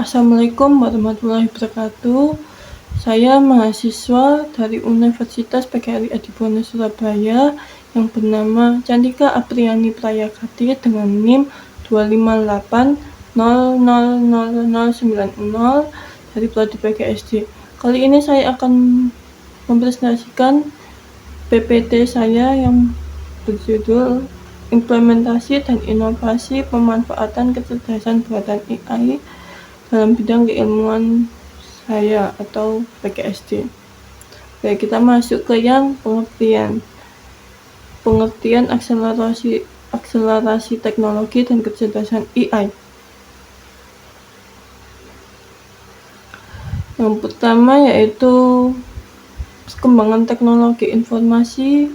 Assalamualaikum warahmatullahi wabarakatuh. Saya mahasiswa dari Universitas PGRI Adibono Surabaya yang bernama Candika Apriani Prayakati dengan NIM 258000090 dari Prodi PGSD. Kali ini saya akan mempresentasikan PPT saya yang berjudul Implementasi dan Inovasi Pemanfaatan Kecerdasan Buatan AI dalam bidang keilmuan saya atau PGSD. Oke, kita masuk ke yang pengertian akselerasi teknologi dan kecerdasan AI. Yang pertama yaitu perkembangan teknologi informasi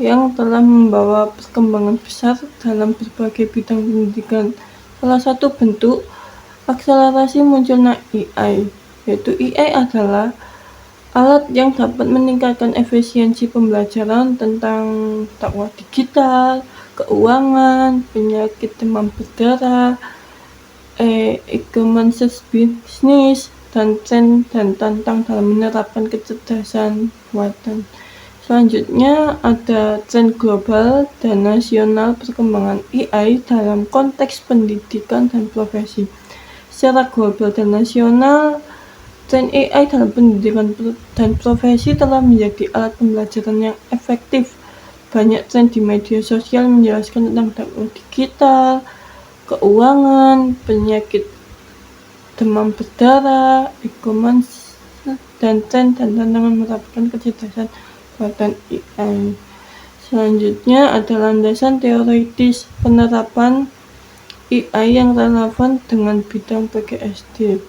yang telah membawa perkembangan besar dalam berbagai bidang pendidikan. Salah satu bentuk akselerasi munculnya AI, yaitu AI adalah alat yang dapat meningkatkan efisiensi pembelajaran tentang dakwah digital, keuangan, penyakit demam berdarah, e-commerce bisnis, dan tren dan tantang dalam menerapkan kecerdasan buatan. Selanjutnya ada tren global dan nasional perkembangan AI dalam konteks pendidikan dan profesi. Secara global dan nasional, tren AI dalam pendidikan dan profesi telah menjadi alat pembelajaran yang efektif. Banyak tren di media sosial menjelaskan tentang dakwah digital, keuangan, penyakit demam berdarah, e-commerce, dan tren dan tantangan menerapkan kecerdasan buatan AI. Selanjutnya ada landasan teoritis penerapan AI yang relevan dengan bidang PGSD.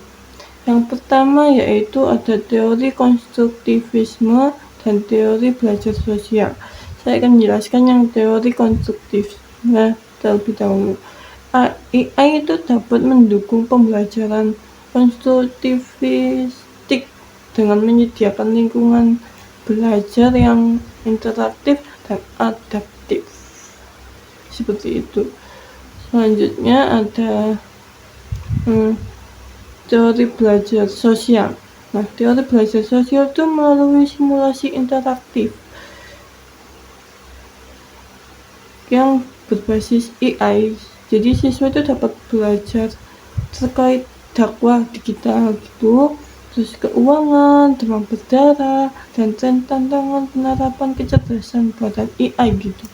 Yang pertama yaitu ada teori konstruktivisme dan teori belajar sosial. Saya akan menjelaskan yang teori konstruktivisme terlebih dahulu. AI itu dapat mendukung pembelajaran konstruktivistik dengan menyediakan lingkungan belajar yang interaktif dan adaptif. Seperti itu. Selanjutnya ada teori belajar sosial. Nah, teori belajar sosial itu melalui simulasi interaktif yang berbasis AI. Jadi siswa itu dapat belajar terkait dakwah digital gitu, terus keuangan, demam berdarah, dan tren tantangan penerapan kecerdasan buatan AI gitu.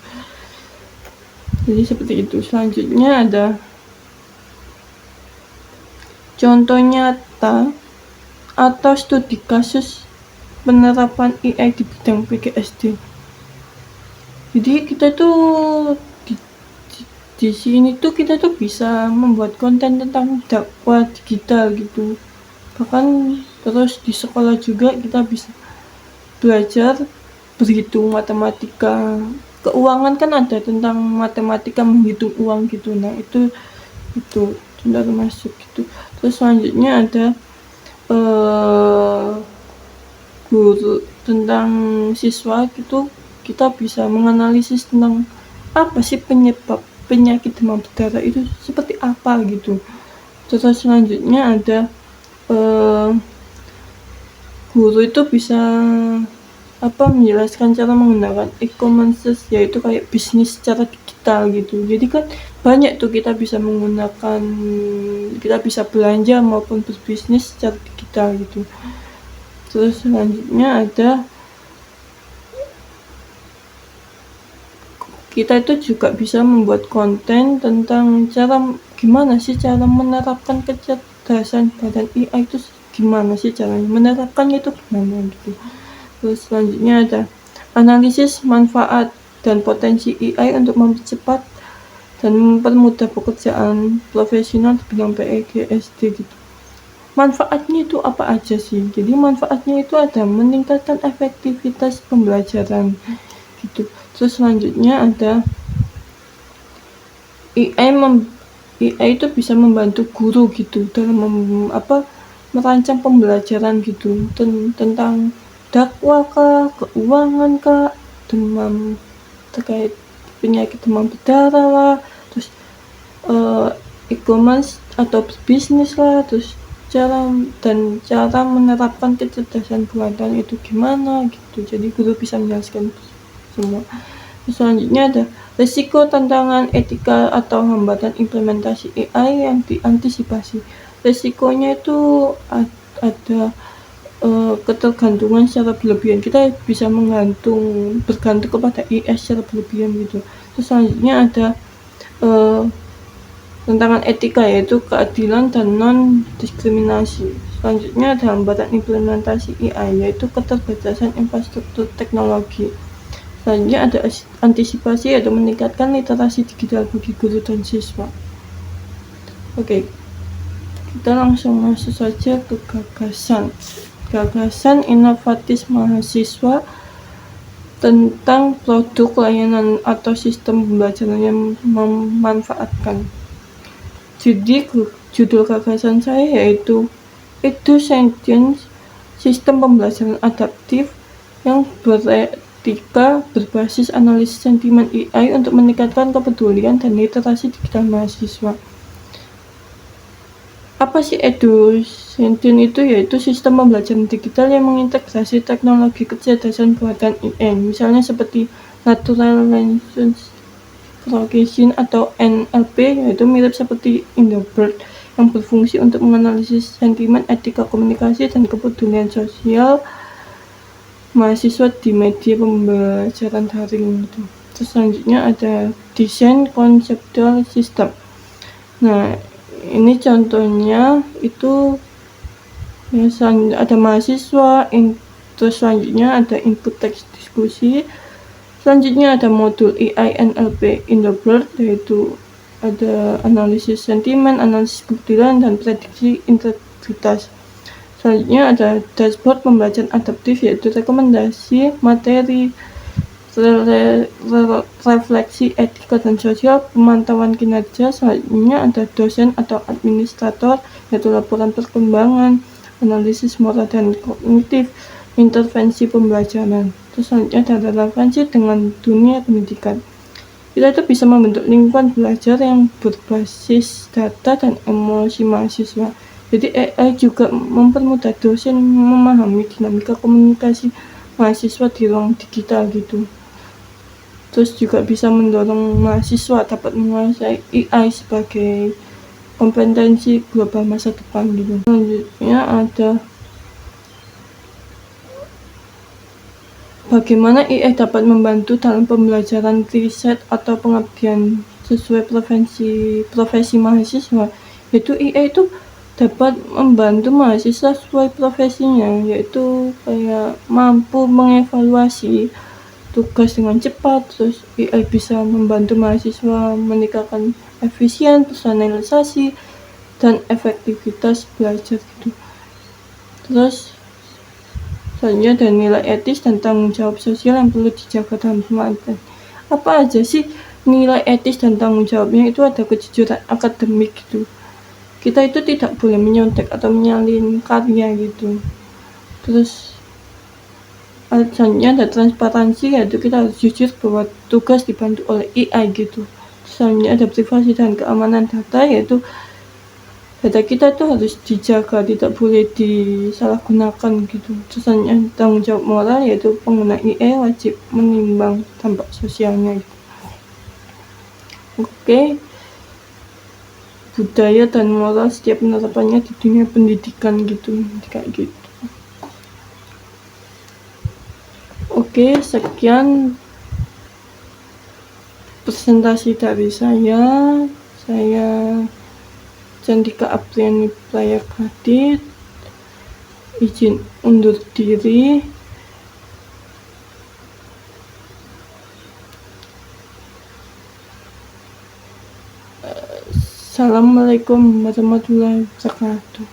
Jadi seperti itu. Selanjutnya ada contoh nyata atau studi kasus penerapan AI di bidang PGSD. Jadi kita tuh di sini tuh kita tuh bisa membuat konten tentang dakwah digital gitu. Bahkan terus di sekolah juga kita bisa belajar berhitung matematika. Keuangan kan ada tentang matematika menghitung uang gitu. Nah, itu sudah termasuk gitu. Terus selanjutnya ada guru tentang siswa gitu, kita bisa menganalisis tentang apa sih penyebab penyakit demam berdarah itu seperti apa gitu. Terus selanjutnya ada guru itu bisa menjelaskan cara menggunakan e-commerce, yaitu kayak bisnis secara digital gitu. Jadi kan banyak tuh kita bisa belanja maupun berbisnis secara digital gitu. Terus selanjutnya ada kita itu juga bisa membuat konten tentang gimana sih cara menerapkan kecerdasan buatan AI itu, gimana sih caranya menerapkannya itu gimana gitu. Terus selanjutnya ada analisis manfaat dan potensi AI untuk mempercepat dan mempermudah pekerjaan profesional di bidang PGSD gitu. Manfaatnya itu apa aja sih? Jadi manfaatnya itu ada meningkatkan efektivitas pembelajaran gitu. Terus selanjutnya ada AI itu bisa membantu guru gitu dalam merancang pembelajaran gitu tentang dakwah kah, keuangan kah, terkait penyakit demam berdarah lah, terus e-commerce atau berbisnis lah, terus cara menerapkan kecerdasan buatan itu gimana gitu. Jadi guru bisa menjelaskan semua. Selanjutnya ada risiko, tantangan, etika atau hambatan implementasi AI yang diantisipasi. Risikonya itu ada ketergantungan secara berlebihan. Kita bisa bergantung kepada AI secara berlebihan gitu. Terus selanjutnya ada tantangan etika, yaitu keadilan dan non-diskriminasi. Selanjutnya ada hambatan implementasi AI, yaitu keterbatasan infrastruktur teknologi. Selanjutnya ada antisipasi, yaitu meningkatkan literasi digital bagi guru dan siswa. Oke, kita langsung masuk saja ke gagasan inovatif mahasiswa tentang produk, layanan, atau sistem pembelajaran yang memanfaatkan. Jadi judul gagasan saya yaitu EduSentience, sistem pembelajaran adaptif yang beretika berbasis analisis sentimen AI untuk meningkatkan kepedulian dan literasi digital mahasiswa. Apa sih EduSentience itu? Yaitu sistem pembelajaran digital yang mengintegrasi teknologi kecerdasan buatan AI, misalnya seperti Natural Language Processing atau NLP, yaitu mirip seperti Indobird, yang berfungsi untuk menganalisis sentimen, etika komunikasi, dan kepedulian sosial mahasiswa di media pembelajaran daring itu. Terus selanjutnya ada desain conceptual system. Nah, ini contohnya itu misalnya ada mahasiswa, terus selanjutnya ada input teks diskusi. Selanjutnya ada modul AI NLP Indobird, yaitu ada analisis sentimen, analisis kepedulian, dan prediksi integritas. Selanjutnya ada dashboard pembelajaran adaptif, yaitu rekomendasi materi, refleksi etika dan sosial, pemantauan kinerja. Selanjutnya ada dosen atau administrator, yaitu laporan perkembangan, analisis moral dan kognitif, intervensi pembelajaran. Terus selanjutnya ada relevansi dengan dunia pendidikan. Kita itu bisa membentuk lingkungan belajar yang berbasis data dan emosi mahasiswa. Jadi AI juga mempermudah dosen memahami dinamika komunikasi mahasiswa di ruang digital gitu. Terus juga bisa mendorong mahasiswa dapat menguasai AI sebagai kompetensi global masa depan gitu. Selanjutnya ada bagaimana AI dapat membantu dalam pembelajaran, riset, atau pengabdian sesuai profesi mahasiswa. Yaitu AI itu dapat membantu mahasiswa sesuai profesinya, yaitu kayak mampu mengevaluasi tugas dengan cepat. Terus AI bisa membantu mahasiswa meningkatkan efisien, personalisasi, dan efektivitas belajar gitu. Terus selanjutnya ada nilai etis dan tanggung jawab sosial yang perlu dijaga dalam pembelajaran. Apa aja sih nilai etis dan tanggung jawabnya? Itu ada kejujuran akademik gitu. Kita itu tidak boleh menyontek atau menyalin karya gitu. Terus selanjutnya ada transparansi, yaitu kita harus jujur bahwa tugas dibantu oleh AI gitu. Selanjutnya ada privasi dan keamanan data, yaitu data kita tuh harus dijaga, tidak boleh disalahgunakan gitu. Terus tanggung jawab moral, yaitu pengguna AI wajib menimbang dampak sosialnya gitu. Oke. Budaya dan moral setiap penerapannya di dunia pendidikan gitu, kayak gitu. Oke, sekian presentasi dari saya. Candika Apriani Prayakadit, izin undur diri. Assalamualaikum warahmatullahi wabarakatuh.